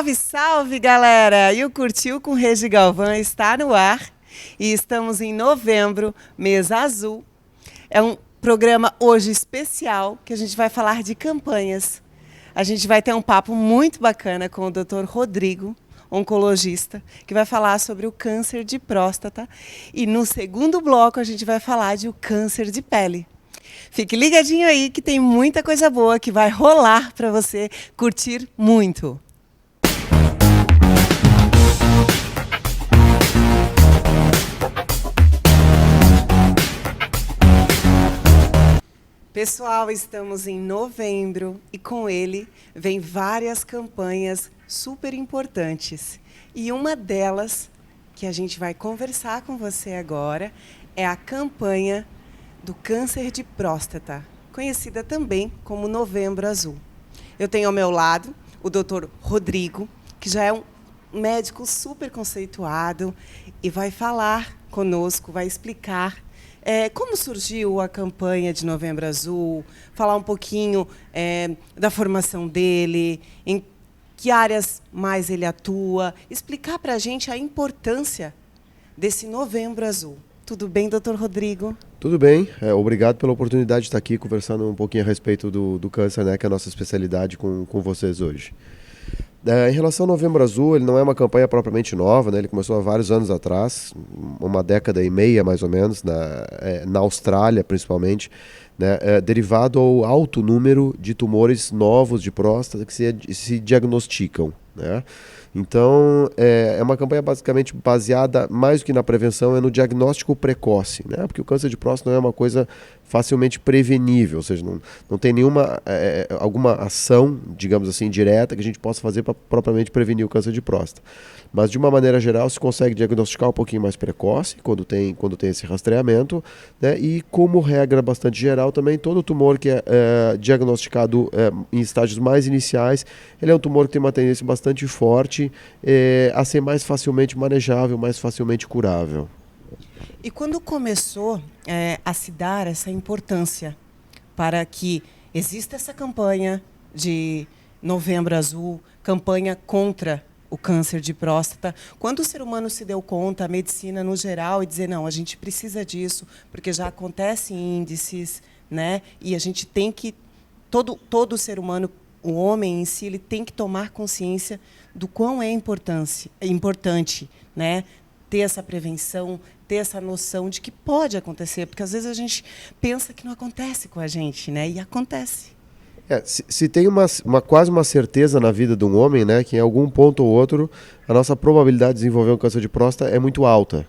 Salve, salve, galera! E o Curtiu com Regi Galvão está no ar e estamos em novembro, mês azul. É um programa hoje especial que a gente vai falar de campanhas. A gente vai ter um papo muito bacana com o Dr. Rodrigo, oncologista, que vai falar sobre o câncer de próstata. E no segundo bloco a gente vai falar de o câncer de pele. Fique ligadinho aí que tem muita coisa boa que vai rolar para você curtir muito. Pessoal, estamos em novembro e com ele vem várias campanhas super importantes. E uma delas, que a gente vai conversar com você agora, é a campanha do câncer de próstata, conhecida também como Novembro Azul. Eu tenho ao meu lado o Dr. Rodrigo, que já é um médico super conceituado e vai falar conosco, vai explicar como surgiu a campanha de Novembro Azul, falar um pouquinho da formação dele, em que áreas mais ele atua, explicar para a gente a importância desse Novembro Azul. Tudo bem, doutor Rodrigo? Tudo bem, obrigado pela oportunidade de estar aqui conversando um pouquinho a respeito do câncer, né, que é a nossa especialidade com vocês hoje. Em relação ao Novembro Azul, ele não é uma campanha propriamente nova, né? Ele começou há vários anos atrás, uma década e meia mais ou menos, na Austrália principalmente, né? Derivado ao alto número de tumores novos de próstata que se diagnosticam, né? Então, é uma campanha basicamente baseada, mais do que na prevenção, no diagnóstico precoce, né? Porque o câncer de próstata não é uma coisa facilmente prevenível, ou seja, não tem alguma ação, digamos assim, direta que a gente possa fazer para propriamente prevenir o câncer de próstata. Mas, de uma maneira geral, se consegue diagnosticar um pouquinho mais precoce, quando tem esse rastreamento, né? E, como regra bastante geral, também todo tumor que é diagnosticado em estágios mais iniciais, ele é um tumor que tem uma tendência bastante forte a ser mais facilmente manejável, mais facilmente curável. E quando começou a se dar essa importância para que exista essa campanha de Novembro Azul, campanha contra o câncer de próstata, quando o ser humano se deu conta, a medicina no geral, e dizer, não, a gente precisa disso, porque já acontece índices, né? E a gente tem que, todo ser humano, o homem em si, ele tem que tomar consciência do quão é importante, né? Ter essa prevenção, ter essa noção de que pode acontecer, porque às vezes a gente pensa que não acontece com a gente, né? E acontece. Se tem quase uma certeza na vida de um homem, né, que em algum ponto ou outro a nossa probabilidade de desenvolver um câncer de próstata é muito alta.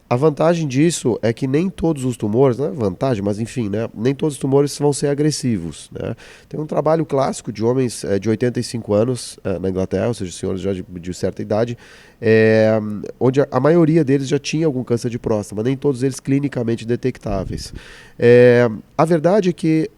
A vantagem disso é que nem todos os tumores, não é vantagem, mas enfim, né, nem todos os tumores vão ser agressivos, né? Tem um trabalho clássico de homens de 85 anos na Inglaterra, ou seja, senhores já de certa idade, onde a maioria deles já tinha algum câncer de próstata, mas nem todos eles clinicamente detectáveis. A verdade é que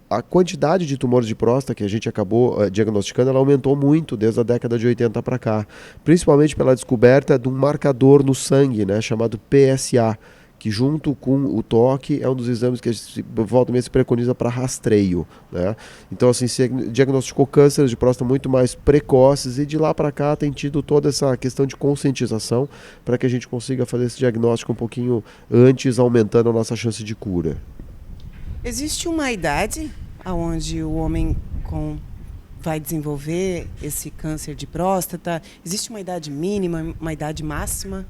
a quantidade de tumores de próstata que a gente acabou diagnosticando, ela aumentou muito desde a década de 80 para cá, principalmente pela descoberta de um marcador no sangue, né, chamado PSA, que junto com o toque é um dos exames que a gente volta mesmo se preconiza para rastreio, né? Então, assim, se diagnosticou cânceres de próstata muito mais precoces e de lá para cá tem tido toda essa questão de conscientização para que a gente consiga fazer esse diagnóstico um pouquinho antes, aumentando a nossa chance de cura. Existe uma idade onde o homem vai desenvolver esse câncer de próstata? Existe uma idade mínima, uma idade máxima?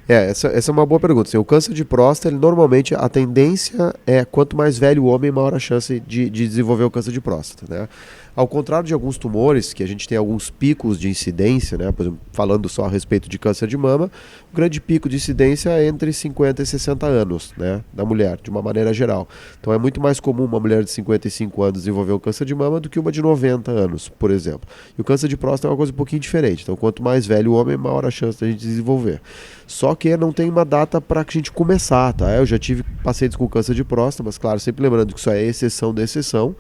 Essa é uma boa pergunta. Assim, o câncer de próstata, ele, normalmente, a tendência é quanto mais velho o homem, maior a chance de desenvolver o câncer de próstata, né? Ao contrário de alguns tumores, que a gente tem alguns picos de incidência, né? Por exemplo, falando só a respeito de câncer de mama, o grande pico de incidência é entre 50 e 60 anos, né? Da mulher, de uma maneira geral. Então é muito mais comum uma mulher de 55 anos desenvolver um câncer de mama do que uma de 90 anos, por exemplo. E o câncer de próstata é uma coisa um pouquinho diferente. Então, quanto mais velho o homem, maior a chance da gente desenvolver. Só que não tem uma data para a gente começar, tá? Eu já tive pacientes com câncer de próstata, mas claro, sempre lembrando que isso é exceção da exceção,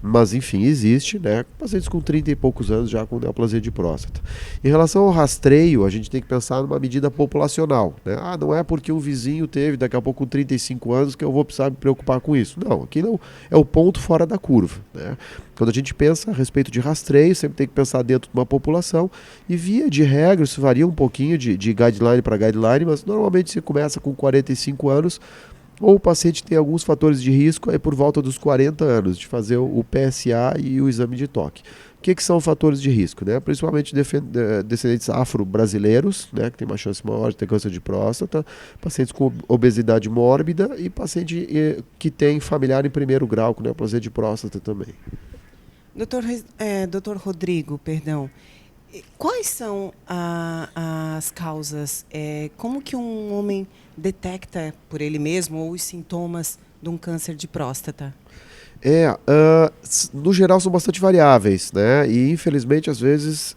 Mas, enfim, existe, né? Pacientes com 30 e poucos anos já com neoplasia de próstata. Em relação ao rastreio, a gente tem que pensar numa medida populacional, né? Não é porque um vizinho teve daqui a pouco com 35 anos que eu vou precisar me preocupar com isso. Não, aqui não é o ponto fora da curva, né? Quando a gente pensa a respeito de rastreio, sempre tem que pensar dentro de uma população e, via de regra, isso varia um pouquinho de guideline para guideline, mas normalmente se começa com 45 anos, ou o paciente tem alguns fatores de risco aí por volta dos 40 anos, de fazer o PSA e o exame de toque. O que são fatores de risco? Né? Principalmente descendentes afro-brasileiros, né, que tem uma chance maior de ter câncer de próstata, pacientes com obesidade mórbida e paciente que tem familiar em primeiro grau com neoplasia de próstata também. Doutor Rodrigo, perdão, quais são as causas? Como que um homem detecta por ele mesmo os sintomas de um câncer de próstata? No geral são bastante variáveis, né? E infelizmente às vezes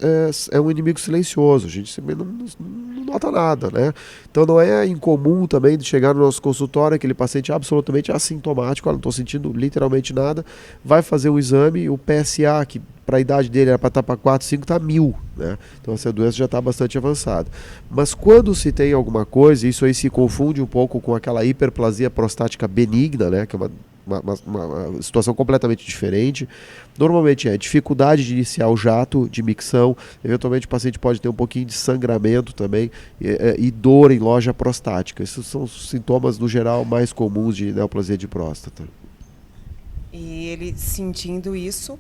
é um inimigo silencioso, a gente não nota nada, né? Então não é incomum também de chegar no nosso consultório aquele paciente absolutamente assintomático, não estou sentindo literalmente nada, vai fazer um exame, o PSA, que para a idade dele era para estar para 4, 5, está 1000, né? Então essa doença já está bastante avançada. Mas quando se tem alguma coisa, isso aí se confunde um pouco com aquela hiperplasia prostática benigna, né? Que é uma situação completamente diferente. Normalmente é dificuldade de iniciar o jato de micção, eventualmente o paciente pode ter um pouquinho de sangramento também e dor em loja prostática. Esses são os sintomas, no geral, mais comuns de neoplasia de próstata. E ele sentindo isso,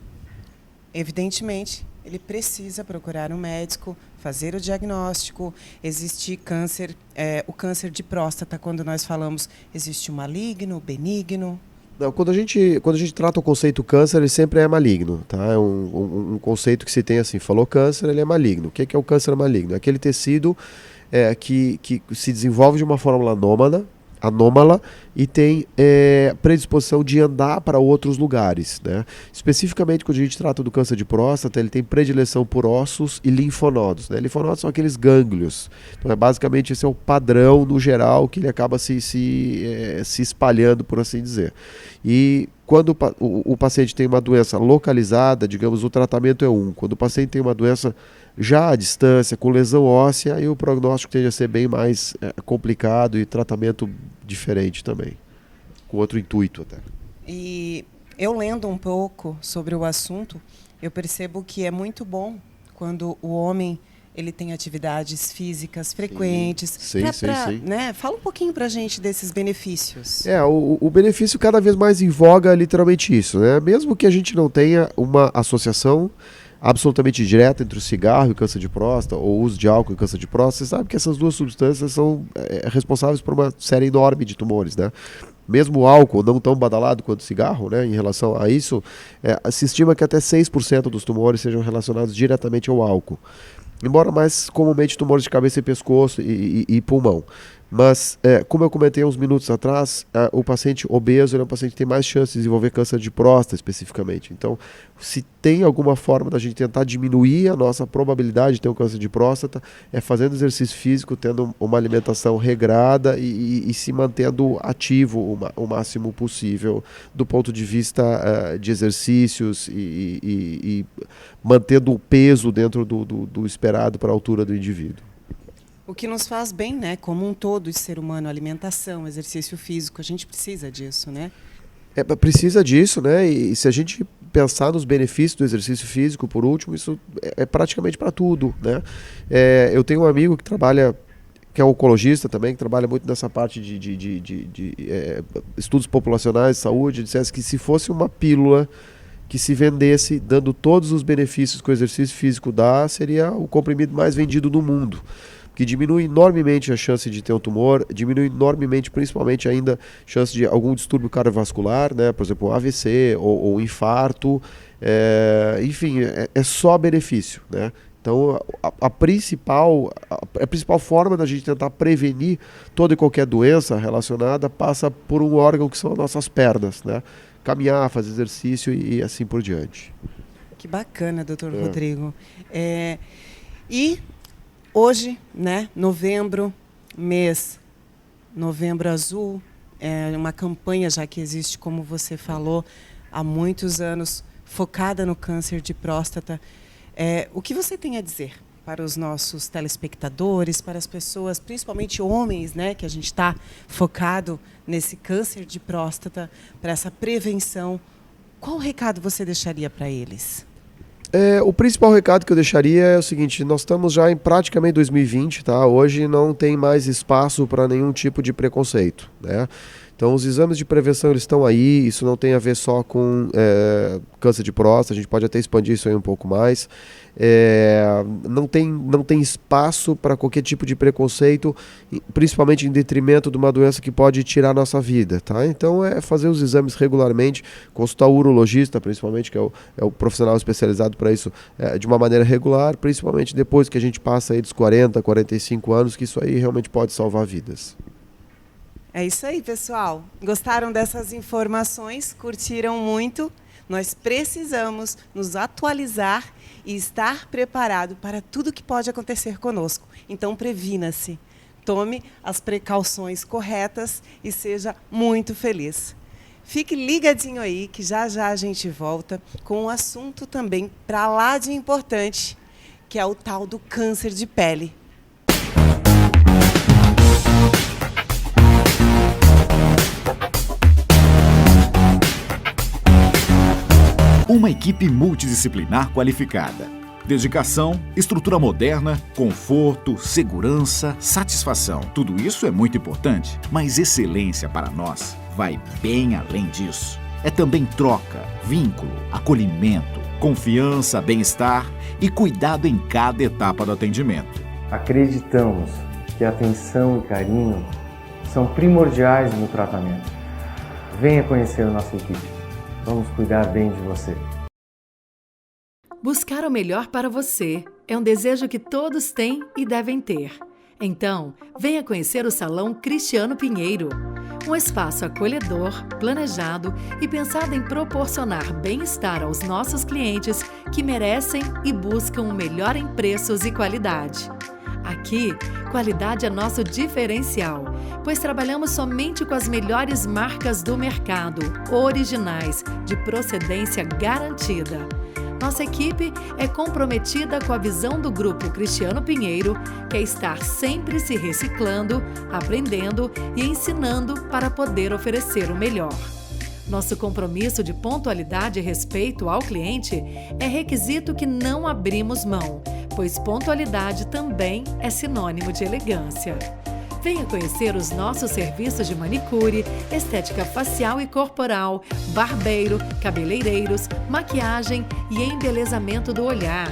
evidentemente, ele precisa procurar um médico, fazer o diagnóstico. Existe câncer, o câncer de próstata, quando nós falamos, existe o maligno, o benigno. Não, quando a gente trata o conceito câncer, ele sempre é maligno, tá? É um conceito que se tem assim, falou câncer, ele é maligno. O que é o câncer maligno? É aquele tecido que se desenvolve de uma forma anômala e tem predisposição de andar para outros lugares, né? Especificamente quando a gente trata do câncer de próstata, ele tem predileção por ossos e linfonodos, né? Linfonodos são aqueles gânglios. Então basicamente esse é o padrão no geral que ele acaba se espalhando, por assim dizer. E quando o paciente tem uma doença localizada, digamos, o tratamento é um. Quando o paciente tem uma doença já à distância, com lesão óssea, aí o prognóstico tende a ser bem mais complicado e tratamento diferente também, com outro intuito até. E eu lendo um pouco sobre o assunto, eu percebo que é muito bom quando o homem ele tem atividades físicas frequentes. Sim. Né? Fala um pouquinho para a gente desses benefícios. O benefício cada vez mais em voga é literalmente isso, né? Mesmo que a gente não tenha uma associação absolutamente direta entre o cigarro e o câncer de próstata, ou o uso de álcool e câncer de próstata, você sabe que essas duas substâncias são responsáveis por uma série enorme de tumores, né? Mesmo o álcool, não tão badalado quanto o cigarro, né, em relação a isso, se estima que até 6% dos tumores sejam relacionados diretamente ao álcool. Embora mais comumente tumores de cabeça e pescoço e pulmão. Mas, como eu comentei uns minutos atrás, o paciente obeso é um paciente que tem mais chance de desenvolver câncer de próstata especificamente. Então, se tem alguma forma da gente tentar diminuir a nossa probabilidade de ter um câncer de próstata, é fazendo exercício físico, tendo uma alimentação regrada e se mantendo ativo o máximo possível do ponto de vista de exercícios e mantendo o peso dentro do esperado para a altura do indivíduo. O que nos faz bem, né? Como um todo, ser humano, alimentação, exercício físico, a gente precisa disso, né? Precisa disso, né? E se a gente pensar nos benefícios do exercício físico, por último, isso é praticamente para tudo, né? Eu tenho um amigo que trabalha, que é um oncologista também, que trabalha muito nessa parte de estudos populacionais de saúde, dissesse que se fosse uma pílula que se vendesse dando todos os benefícios que o exercício físico dá, seria o comprimido mais vendido do mundo. Que diminui enormemente a chance de ter um tumor, diminui enormemente, principalmente ainda, a chance de algum distúrbio cardiovascular, né? Por exemplo, um AVC ou infarto, enfim, é só benefício, né? Então, a principal forma da gente tentar prevenir toda e qualquer doença relacionada passa por um órgão que são as nossas pernas, né? Caminhar, fazer exercício e assim por diante. Que bacana, doutor Rodrigo. E hoje, né, novembro, mês Novembro Azul, é uma campanha já que existe, como você falou, há muitos anos, focada no câncer de próstata. O que você tem a dizer para os nossos telespectadores, para as pessoas, principalmente homens, né, que a gente está focado nesse câncer de próstata, para essa prevenção? Qual recado você deixaria para eles? O principal recado que eu deixaria é o seguinte: nós estamos já em praticamente 2020, tá? Hoje não tem mais espaço para nenhum tipo de preconceito, né? Então, os exames de prevenção eles estão aí. Isso não tem a ver só com câncer de próstata. A gente pode até expandir isso aí um pouco mais. Não tem espaço para qualquer tipo de preconceito, principalmente em detrimento de uma doença que pode tirar a nossa vida, tá? Então, fazer os exames regularmente, consultar o urologista, principalmente, que é o profissional especializado para isso, de uma maneira regular, principalmente depois que a gente passa aí dos 40, 45 anos, que isso aí realmente pode salvar vidas. É isso aí, pessoal. Gostaram dessas informações? Curtiram muito? Nós precisamos nos atualizar e estar preparado para tudo que pode acontecer conosco. Então, previna-se. Tome as precauções corretas e seja muito feliz. Fique ligadinho aí, que já já a gente volta com um assunto também para lá de importante, que é o tal do câncer de pele. Uma equipe multidisciplinar qualificada. Dedicação, estrutura moderna, conforto, segurança, satisfação. Tudo isso é muito importante, mas excelência para nós vai bem além disso. É também troca, vínculo, acolhimento, confiança, bem-estar e cuidado em cada etapa do atendimento. Acreditamos que atenção e carinho são primordiais no tratamento. Venha conhecer a nossa equipe. Vamos cuidar bem de você. Buscar o melhor para você é um desejo que todos têm e devem ter. Então, venha conhecer o Salão Cristiano Pinheiro. Um espaço acolhedor, planejado e pensado em proporcionar bem-estar aos nossos clientes que merecem e buscam o melhor em preços e qualidade. Aqui, qualidade é nosso diferencial, pois trabalhamos somente com as melhores marcas do mercado, originais, de procedência garantida. Nossa equipe é comprometida com a visão do Grupo Cristiano Pinheiro, que é estar sempre se reciclando, aprendendo e ensinando para poder oferecer o melhor. Nosso compromisso de pontualidade e respeito ao cliente é requisito que não abrimos mão, pois pontualidade também é sinônimo de elegância. Venha conhecer os nossos serviços de manicure, estética facial e corporal, barbeiro, cabeleireiros, maquiagem e embelezamento do olhar.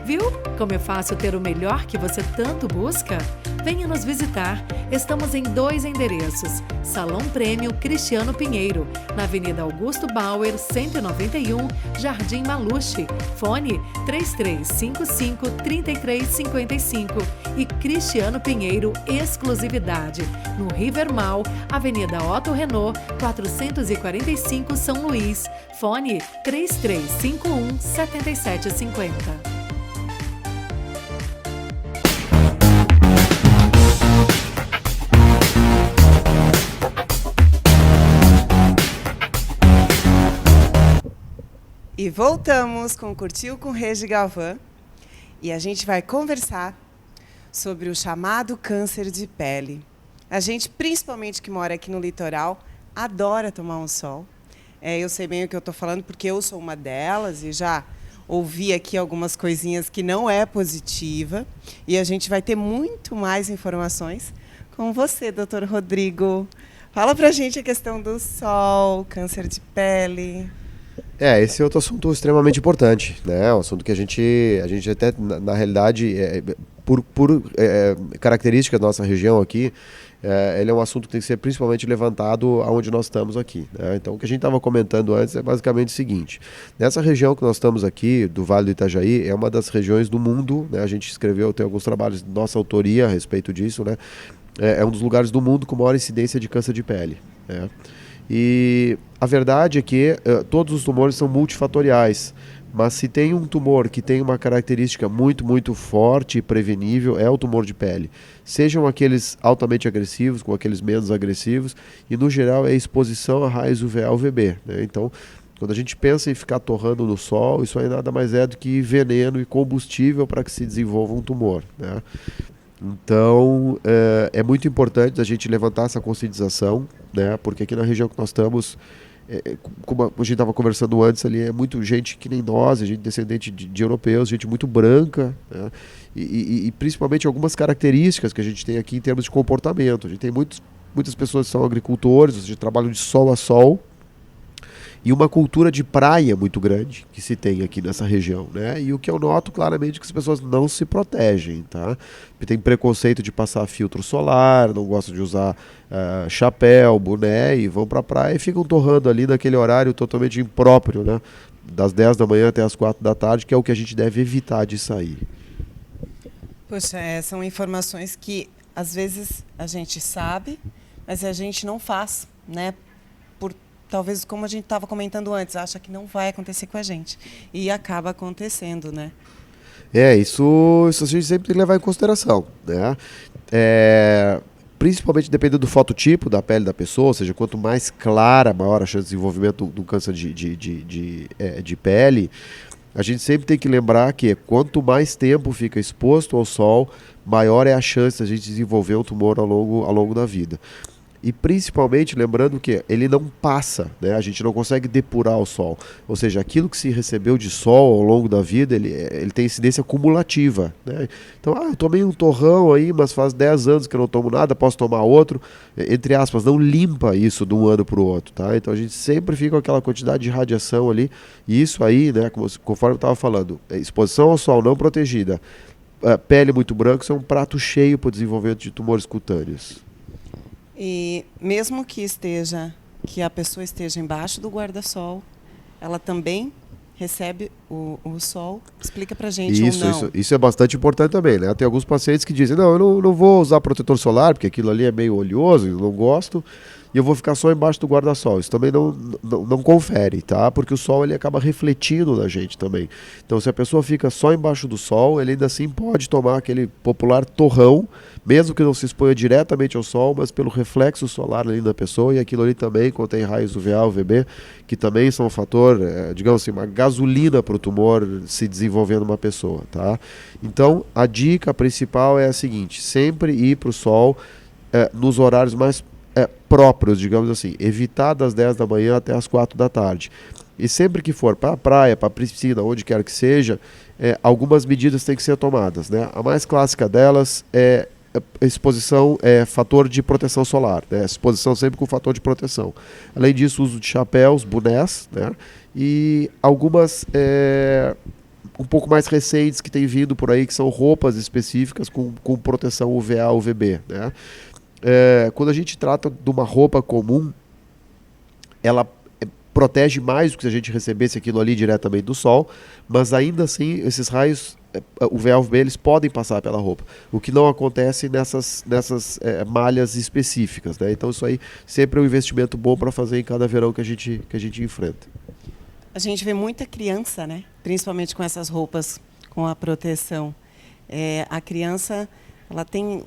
Viu como é fácil ter o melhor que você tanto busca? Venha nos visitar. Estamos em 2 endereços. Salão Prêmio Cristiano Pinheiro, na Avenida Augusto Bauer, 191, Jardim Maluche. Fone 3355-3355. E Cristiano Pinheiro Exclusividade, no River Mall, Avenida Otto Renault, 445, São Luís. Fone 3351-7750. E voltamos com Curtiu com Regi Galvão e a gente vai conversar sobre o chamado câncer de pele. A gente, principalmente que mora aqui no litoral, adora tomar um sol. Eu sei bem o que eu estou falando porque eu sou uma delas e já ouvi aqui algumas coisinhas que não é positiva. E a gente vai ter muito mais informações com você, doutor Rodrigo. Fala pra gente a questão do sol, câncer de pele. Esse é outro assunto extremamente importante, né? Um assunto que a gente até, na realidade, por característica da nossa região aqui, ele é um assunto que tem que ser principalmente levantado aonde nós estamos aqui, né? Então, o que a gente estava comentando antes é basicamente o seguinte: nessa região que nós estamos aqui, do Vale do Itajaí, é uma das regiões do mundo, né? A gente escreveu, tem alguns trabalhos de nossa autoria a respeito disso, né? É um dos lugares do mundo com maior incidência de câncer de pele, né? E a verdade é que todos os tumores são multifatoriais, mas se tem um tumor que tem uma característica muito, muito forte e prevenível, é o tumor de pele. Sejam aqueles altamente agressivos, com aqueles menos agressivos, e no geral é a exposição a raios UVA UVB, né? Então, Quando a gente pensa em ficar torrando no sol, isso aí nada mais é do que veneno e combustível para que se desenvolva um tumor, né? Então, é muito importante a gente levantar essa conscientização, né? Porque aqui na região que nós estamos, como a gente estava conversando antes ali, é muito gente que nem nós, gente descendente de europeus, gente muito branca, né? E principalmente algumas características que a gente tem aqui em termos de comportamento. A gente tem muitas pessoas que são agricultores, ou seja, trabalham de sol a sol, e uma cultura de praia muito grande que se tem aqui nessa região, né? E o que eu noto claramente é que as pessoas não se protegem, tá? Tem preconceito de passar filtro solar, não gostam de usar chapéu, boné, e vão para a praia e ficam torrando ali naquele horário totalmente impróprio, né? Das 10 da manhã até as 4 da tarde, que é o que a gente deve evitar de sair. Poxa, são informações que às vezes a gente sabe, mas a gente não faz, né? Talvez, como a gente estava comentando antes, acha que não vai acontecer com a gente. E acaba acontecendo, né? Isso a gente sempre tem que levar em consideração, né? Principalmente dependendo do fototipo da pele da pessoa, ou seja, quanto mais clara, maior a chance de desenvolvimento do câncer de pele. A gente sempre tem que lembrar que quanto mais tempo fica exposto ao sol, maior é a chance de a gente desenvolver um tumor ao longo da vida. E principalmente lembrando que ele não passa, né? A gente não consegue depurar o sol. Ou seja, aquilo que se recebeu de sol ao longo da vida, ele tem incidência cumulativa, né? Então, eu tomei um torrão aí, mas faz 10 anos que eu não tomo nada, posso tomar outro. Entre aspas, não limpa isso de um ano para o outro, tá? Então a gente sempre fica com aquela quantidade de radiação ali. E isso aí, né, conforme eu estava falando, exposição ao sol não protegida, pele muito branca, isso é um prato cheio para o desenvolvimento de tumores cutâneos. E mesmo que a pessoa esteja embaixo do guarda-sol, ela também recebe o sol. Explica pra gente ou não. Isso é bastante importante também, né? Tem alguns pacientes que dizem, não, eu não vou usar protetor solar, porque aquilo ali é meio oleoso, eu não gosto, e eu vou ficar só embaixo do guarda-sol. Isso também não confere, tá? Porque o sol ele acaba refletindo na gente também. Então, se a pessoa fica só embaixo do sol, ele ainda assim pode tomar aquele popular torrão, mesmo que não se exponha diretamente ao sol, mas pelo reflexo solar ali da pessoa, e aquilo ali também contém raios UVA, UVB, que também são um fator, digamos assim, uma gasolina para o tumor se desenvolver numa pessoa, tá? Então, a dica principal é a seguinte, sempre ir para o sol nos horários mais próprios, digamos assim, evitar das 10 da manhã até as 4 da tarde. E sempre que for para a praia, para a piscina, onde quer que seja, algumas medidas têm que ser tomadas, né? A mais clássica delas é exposição, fator de proteção solar, né? Exposição sempre com fator de proteção. Além disso, uso de chapéus, bonés, né? E algumas um pouco mais recentes que têm vindo por aí, que são roupas específicas com proteção UVA, UVB, né? Quando a gente trata de uma roupa comum, ela protege mais do que se a gente recebesse aquilo ali diretamente do sol, mas ainda assim esses raios UVA, UVB, eles podem passar pela roupa, o que não acontece nessas malhas específicas, né? Então isso aí sempre é um investimento bom para fazer em cada verão que a gente enfrenta. A gente vê muita criança, né? Principalmente com essas roupas com a proteção. A criança, ela tem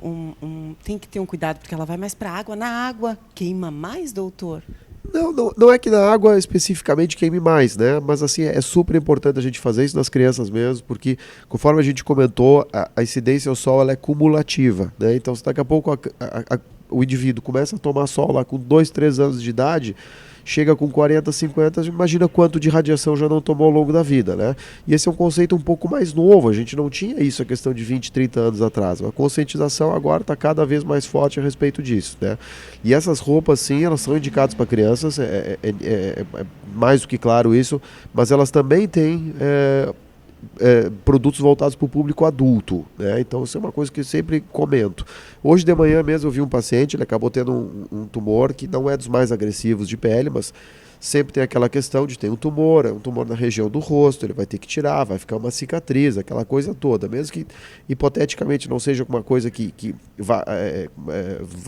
tem que ter um cuidado, porque ela vai mais para a água. Na água queima mais, doutor? Não é que na água especificamente queime mais, né? Mas assim, é super importante a gente fazer isso nas crianças mesmo, porque conforme a gente comentou, a incidência ao sol ela é cumulativa, né? Então, se daqui a pouco o indivíduo começa a tomar sol lá com 2, 3 anos de idade, chega com 40, 50, imagina quanto de radiação já não tomou ao longo da vida, né? E esse é um conceito um pouco mais novo, a gente não tinha isso a questão de 20, 30 anos atrás. A conscientização agora está cada vez mais forte a respeito disso, né? E essas roupas, sim, elas são indicadas para crianças, é mais do que claro isso, mas elas também têm produtos voltados para o público adulto, né? Então isso é uma coisa que eu sempre comento. Hoje de manhã mesmo eu vi um paciente, ele acabou tendo um tumor que não é dos mais agressivos de pele, mas sempre tem aquela questão de ter um tumor na região do rosto, ele vai ter que tirar, vai ficar uma cicatriz, aquela coisa toda, mesmo que hipoteticamente não seja uma coisa que vá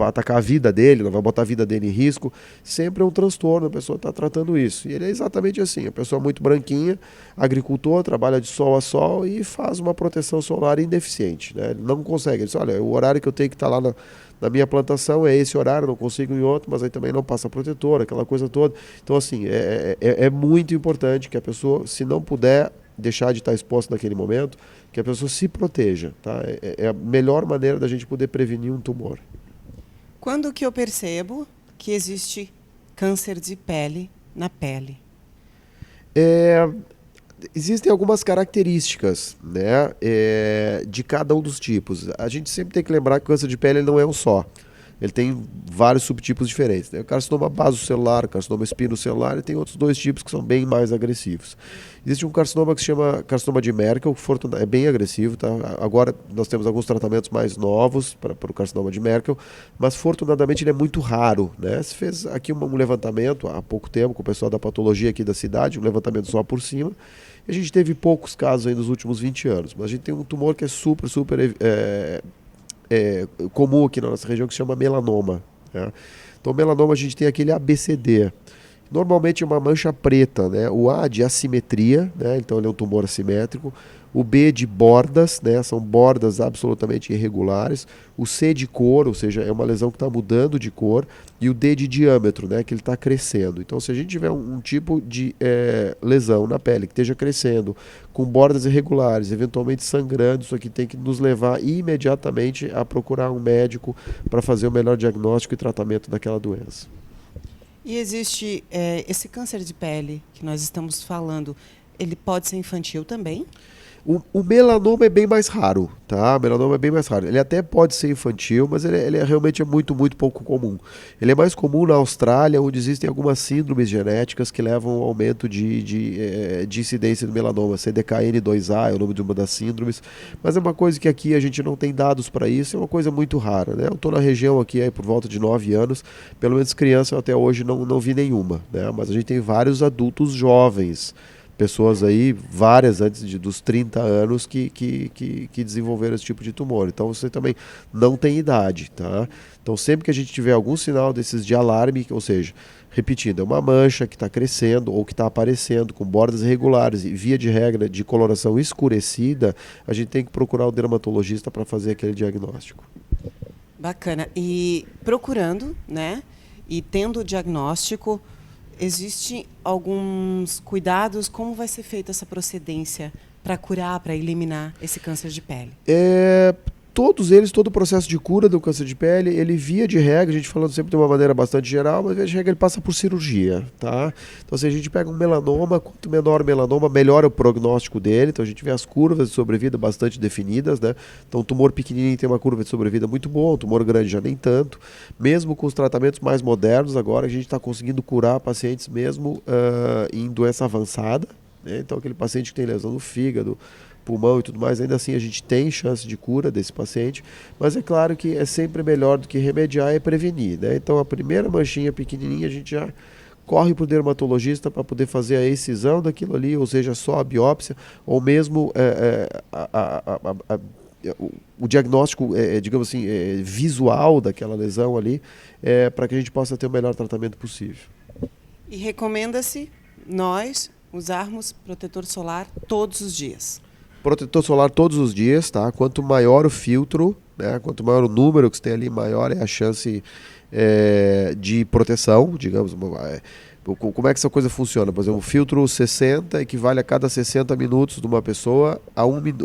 atacar a vida dele, não vai botar a vida dele em risco, sempre é um transtorno, a pessoa está tratando isso. E ele é exatamente assim, a pessoa muito branquinha, agricultor, trabalha de sol a sol e faz uma proteção solar indeficiente, né? Ele não consegue, ele diz, olha, o horário que eu tenho que estar lá na minha plantação é esse horário, não consigo em outro, mas aí também não passa protetor, aquela coisa toda. Então, assim, é muito importante que a pessoa, se não puder deixar de estar exposta naquele momento, que a pessoa se proteja, tá? É a melhor maneira da gente poder prevenir um tumor. Quando que eu percebo que existe câncer de pele na pele? Existem algumas características, né, de cada um dos tipos. A gente sempre tem que lembrar que o câncer de pele ele não é um só. Ele tem vários subtipos diferentes. Tem o carcinoma basocelular, o carcinoma espinocelular, e tem outros 2 tipos que são bem mais agressivos. Existe um carcinoma que se chama carcinoma de Merkel, que é bem agressivo. Tá? Agora nós temos alguns tratamentos mais novos para o carcinoma de Merkel, mas fortunadamente ele é muito raro. Né? Se fez aqui um levantamento há pouco tempo com o pessoal da patologia aqui da cidade, um levantamento só por cima. E a gente teve poucos casos aí nos últimos 20 anos, mas a gente tem um tumor que é super comum aqui na nossa região, que se chama melanoma. Né? Então, melanoma a gente tem aquele ABCD. Normalmente é uma mancha preta, né? O A de assimetria, né? Então ele é um tumor assimétrico. O B de bordas, né? São bordas absolutamente irregulares. O C de cor, ou seja, é uma lesão que está mudando de cor. E o D de diâmetro, né? Que ele está crescendo. Então, se a gente tiver um tipo de lesão na pele que esteja crescendo, com bordas irregulares, eventualmente sangrando, isso aqui tem que nos levar imediatamente a procurar um médico para fazer o melhor diagnóstico e tratamento daquela doença. E existe esse câncer de pele que nós estamos falando, ele pode ser infantil também? O melanoma é bem mais raro, tá? O melanoma é bem mais raro. Ele até pode ser infantil, mas ele realmente é muito, muito pouco comum. Ele é mais comum na Austrália, onde existem algumas síndromes genéticas que levam ao aumento de incidência do melanoma. CDKN2A é o nome de uma das síndromes, mas é uma coisa que aqui a gente não tem dados para isso, é uma coisa muito rara, né? Eu estou na região aqui aí por volta de 9 anos, pelo menos criança eu até hoje não vi nenhuma, né? Mas a gente tem vários adultos jovens, pessoas aí, várias antes dos 30 anos que desenvolveram esse tipo de tumor. Então você também não tem idade, tá? Então sempre que a gente tiver algum sinal desses de alarme, ou seja, repetindo, é uma mancha que está crescendo ou que está aparecendo com bordas irregulares e via de regra de coloração escurecida, a gente tem que procurar o dermatologista para fazer aquele diagnóstico. Bacana. E procurando, né, e tendo o diagnóstico, existem alguns cuidados? Como vai ser feita essa procedência para curar, para eliminar esse câncer de pele? Todo o processo de cura do câncer de pele, ele via de regra, a gente falando sempre de uma maneira bastante geral, mas via de regra ele passa por cirurgia, tá? Então se a gente pega um melanoma, quanto menor o melanoma, melhor é o prognóstico dele, então a gente vê as curvas de sobrevida bastante definidas, né? Então um tumor pequenininho tem uma curva de sobrevida muito boa, um tumor grande já nem tanto. Mesmo com os tratamentos mais modernos agora, a gente está conseguindo curar pacientes mesmo em doença avançada, né? Então aquele paciente que tem lesão no fígado, pulmão e tudo mais, ainda assim a gente tem chance de cura desse paciente, mas é claro que é sempre melhor do que remediar e prevenir, né? Então a primeira manchinha pequenininha a gente já corre para o dermatologista para poder fazer a excisão daquilo ali, ou seja, só a biópsia, ou mesmo o diagnóstico, digamos assim, visual daquela lesão ali, para que a gente possa ter o melhor tratamento possível. E recomenda-se nós usarmos protetor solar todos os dias? Protetor solar todos os dias, tá? Quanto maior o filtro, né? Quanto maior o número que você tem ali, maior é a chance de proteção, digamos. Como é que essa coisa funciona? Por exemplo, o filtro 60 equivale a cada 60 minutos de uma pessoa,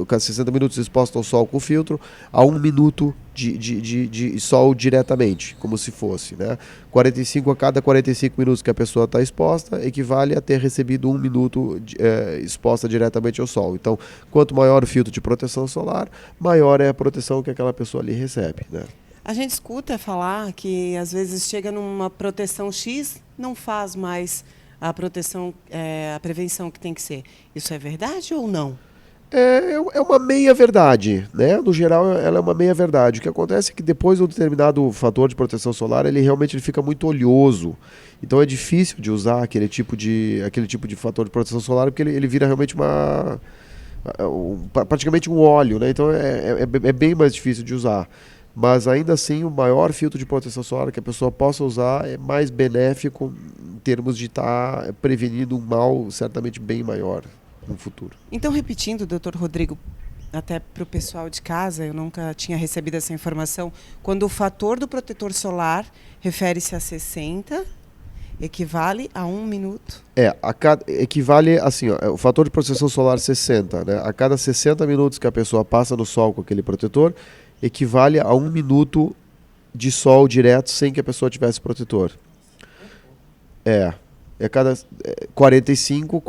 cada 60 minutos exposto ao sol com o filtro, a 1 minuto de sol diretamente, como se fosse, né? 45 a cada 45 minutos que a pessoa está exposta, equivale a ter recebido 1 minuto exposta diretamente ao sol. Então, quanto maior o filtro de proteção solar, maior é a proteção que aquela pessoa ali recebe, né? A gente escuta falar que às vezes chega numa proteção X, não faz mais a proteção, a prevenção que tem que ser. Isso é verdade ou não? É uma meia-verdade, né? No geral, ela é uma meia-verdade. O que acontece é que depois de um determinado fator de proteção solar, ele realmente fica muito oleoso. Então é difícil de usar aquele tipo de fator de proteção solar, porque ele vira realmente praticamente um óleo, né? Então é bem mais difícil de usar. Mas ainda assim, o maior filtro de proteção solar que a pessoa possa usar é mais benéfico em termos de estar prevenindo um mal certamente bem maior no futuro. Então, repetindo, Dr. Rodrigo, até para o pessoal de casa, eu nunca tinha recebido essa informação, quando o fator do protetor solar refere-se a 60, equivale a 1 minuto? Equivale, assim, ó, o fator de proteção solar 60, né? A cada 60 minutos que a pessoa passa no sol com aquele protetor, equivale a 1 minuto de sol direto sem que a pessoa tivesse protetor. A cada 45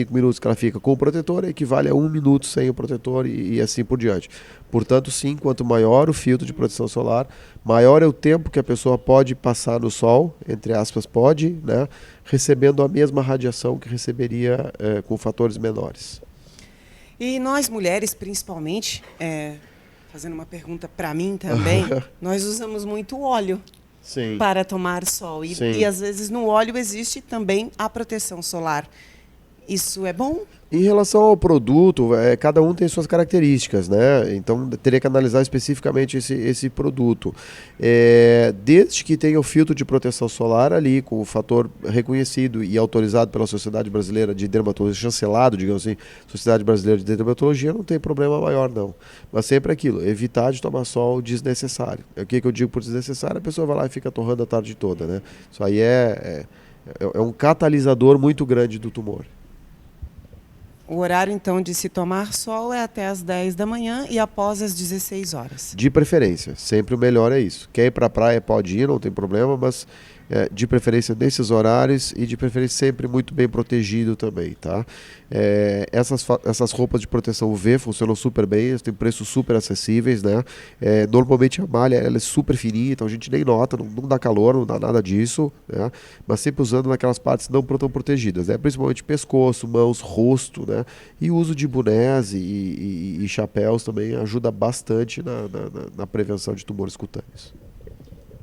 minutos que ela fica com o protetor, equivale a 1 minuto sem o protetor e assim por diante. Portanto, sim, quanto maior o filtro de proteção solar, maior é o tempo que a pessoa pode passar no sol, entre aspas, pode, né, recebendo a mesma radiação que receberia com fatores menores. E nós mulheres, principalmente, fazendo uma pergunta para mim também, nós usamos muito óleo. Sim. Para tomar sol. E às vezes no óleo existe também a proteção solar. Isso é bom? Em relação ao produto, cada um tem suas características, né? Então teria que analisar especificamente esse produto. Desde que tenha o filtro de proteção solar ali, com o fator reconhecido e autorizado pela Sociedade Brasileira de Dermatologia, chancelado, digamos assim, Sociedade Brasileira de Dermatologia, não tem problema maior, não. Mas sempre aquilo, evitar de tomar sol desnecessário. O que eu digo por desnecessário? A pessoa vai lá e fica torrando a tarde toda, né? Isso aí é um catalisador muito grande do tumor. O horário, então, de se tomar sol é até as 10 da manhã e após as 16 horas. De preferência. Sempre o melhor é isso. Quer ir para a praia, pode ir, não tem problema, mas de preferência nesses horários e de preferência sempre muito bem protegido também, tá? Essas roupas de proteção UV funcionam super bem, elas têm preços super acessíveis, né? Normalmente a malha ela é super fininha, então a gente nem nota, não dá calor, não dá nada disso, né? Mas sempre usando naquelas partes não tão protegidas, né? Principalmente pescoço, mãos, rosto, né? E o uso de bonés e chapéus também ajuda bastante na prevenção de tumores cutâneos.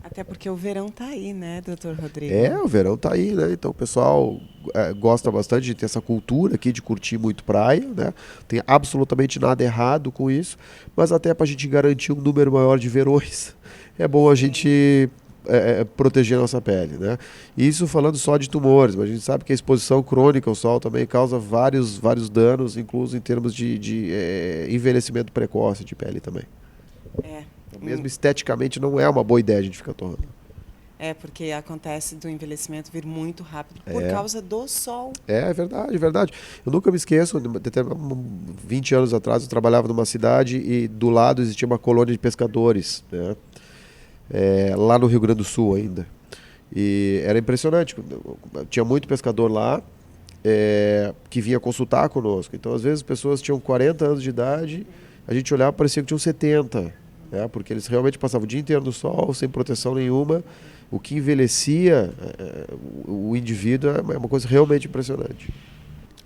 Até porque o verão tá aí, né, doutor Rodrigo? O verão tá aí, né? Então o pessoal gosta bastante de ter essa cultura aqui de curtir muito praia, né? Tem absolutamente nada errado com isso, mas até pra gente garantir um número maior de verões, é bom a gente proteger a nossa pele, né? Isso falando só de tumores, mas a gente sabe que a exposição crônica ao sol também causa vários danos, incluso em termos de envelhecimento precoce de pele também. Mesmo esteticamente não é uma boa ideia a gente ficar torrando. Porque acontece do envelhecimento vir muito rápido por causa do sol. É verdade, é verdade. Eu nunca me esqueço, 20 anos atrás eu trabalhava numa cidade e do lado existia uma colônia de pescadores, né? Lá no Rio Grande do Sul ainda. E era impressionante, tinha muito pescador lá que vinha consultar conosco. Então às vezes pessoas tinham 40 anos de idade, a gente olhava e parecia que tinham 70. Porque eles realmente passavam o dia inteiro no sol, sem proteção nenhuma, o que envelhecia o indivíduo é uma coisa realmente impressionante.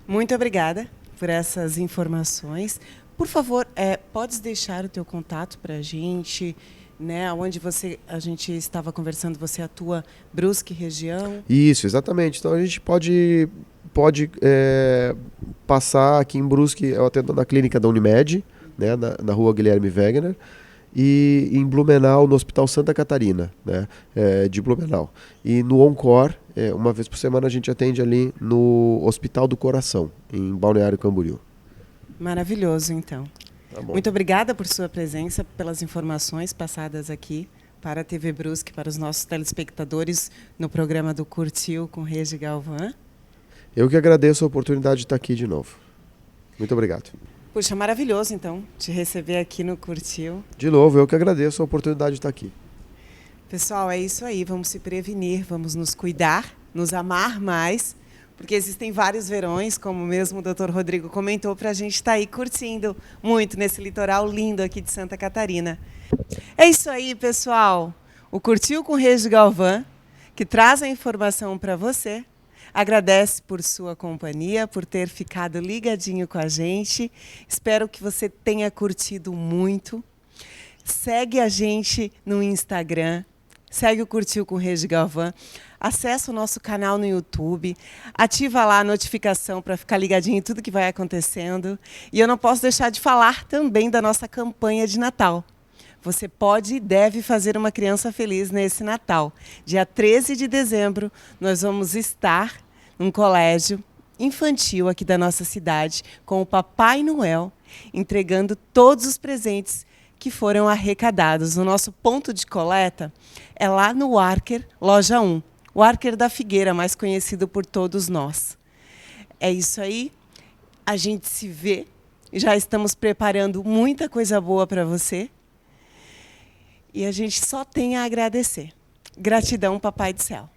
Muito obrigada por essas informações. Por favor, podes deixar o teu contato para a gente, né? Onde a gente estava conversando, você atua Brusque região? Isso, exatamente. Então a gente pode passar aqui em Brusque, eu atendo na clínica da Unimed, né? Na rua Guilherme Wegener, e em Blumenau, no Hospital Santa Catarina, né, de Blumenau. E no Oncor, uma vez por semana a gente atende ali no Hospital do Coração, em Balneário Camboriú. Maravilhoso, então. Tá bom. Muito obrigada por sua presença, pelas informações passadas aqui para a TV Brusque, para os nossos telespectadores no programa do Curtiu com Regi Galvão. Eu que agradeço a oportunidade de estar aqui de novo. Muito obrigado. Puxa, maravilhoso, então, te receber aqui no Curtiu. De novo, eu que agradeço a oportunidade de estar aqui. Pessoal, é isso aí. Vamos se prevenir, vamos nos cuidar, nos amar mais, porque existem vários verões, como mesmo o doutor Rodrigo comentou, para a gente estar aí curtindo muito nesse litoral lindo aqui de Santa Catarina. É isso aí, pessoal. O Curtiu com Regi Galvão, que traz a informação para você. Agradece por sua companhia, por ter ficado ligadinho com a gente. Espero que você tenha curtido muito. Segue a gente no Instagram, segue o Curtiu com Regi Galvão. Acesse o nosso canal no YouTube, ativa lá a notificação para ficar ligadinho em tudo que vai acontecendo. E eu não posso deixar de falar também da nossa campanha de Natal. Você pode e deve fazer uma criança feliz nesse Natal. Dia 13 de dezembro, nós vamos estar num colégio infantil aqui da nossa cidade com o Papai Noel, entregando todos os presentes que foram arrecadados. O nosso ponto de coleta é lá no Arker, loja 1. O Arker da Figueira, mais conhecido por todos nós. É isso aí. A gente se vê. Já estamos preparando muita coisa boa para você. E a gente só tem a agradecer. Gratidão, Papai do Céu.